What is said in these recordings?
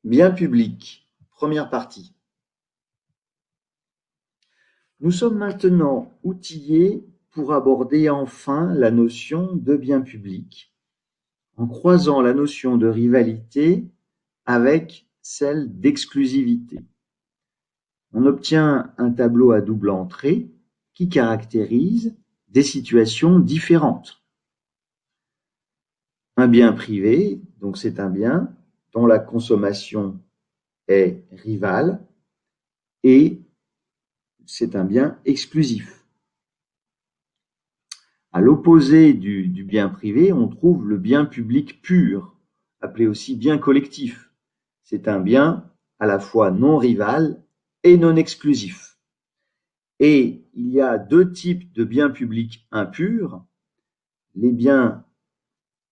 Bien public, première partie. Nous sommes maintenant outillés pour aborder enfin la notion de bien public, en croisant la notion de rivalité avec celle d'exclusivité. On obtient un tableau à double entrée qui caractérise des situations différentes. Un bien privé, donc c'est un bien dont la consommation est rivale et c'est un bien exclusif. À l'opposé du bien privé, on trouve le bien public pur, appelé aussi bien collectif. C'est un bien à la fois non rival et non exclusif. Et il y a deux types de biens publics impurs, les biens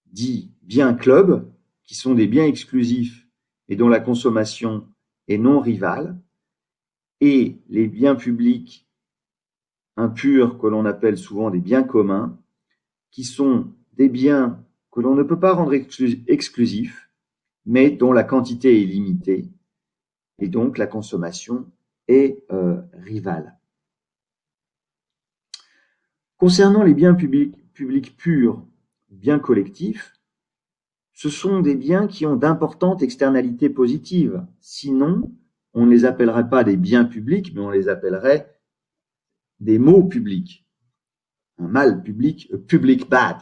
dits biens club, qui sont des biens exclusifs et dont la consommation est non rivale, et les biens publics impurs que l'on appelle souvent des biens communs, qui sont des biens que l'on ne peut pas rendre exclusifs, mais dont la quantité est limitée, et donc la consommation est rivale. Concernant les biens publics purs, biens collectifs, ce sont des biens qui ont d'importantes externalités positives. Sinon, on ne les appellerait pas des biens publics, mais on les appellerait des maux publics. Un mal public, a public bad.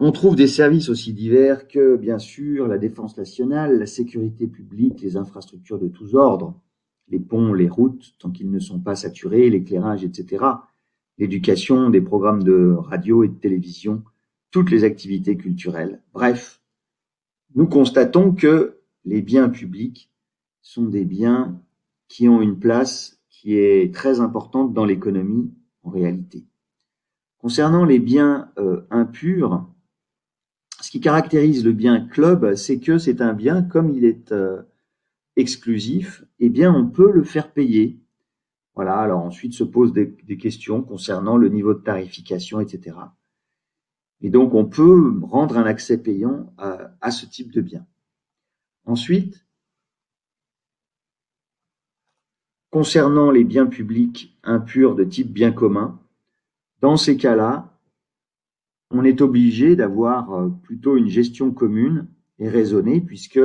On trouve des services aussi divers que, bien sûr, la défense nationale, la sécurité publique, les infrastructures de tous ordres, les ponts, les routes, tant qu'ils ne sont pas saturés, l'éclairage, etc., l'éducation, des programmes de radio et de télévision, toutes les activités culturelles. Bref, nous constatons que les biens publics sont des biens qui ont une place qui est très importante dans l'économie en réalité. Concernant les biens impurs, ce qui caractérise le bien club, c'est que c'est un bien, comme il est exclusif, eh bien on peut le faire payer. Voilà, alors ensuite se posent des questions concernant le niveau de tarification, etc. Et donc on peut rendre un accès payant à ce type de bien. Ensuite, concernant les biens publics impurs de type bien commun, dans ces cas-là, on est obligé d'avoir plutôt une gestion commune et raisonnée puisque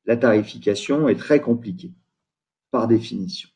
la tarification est très compliquée par définition.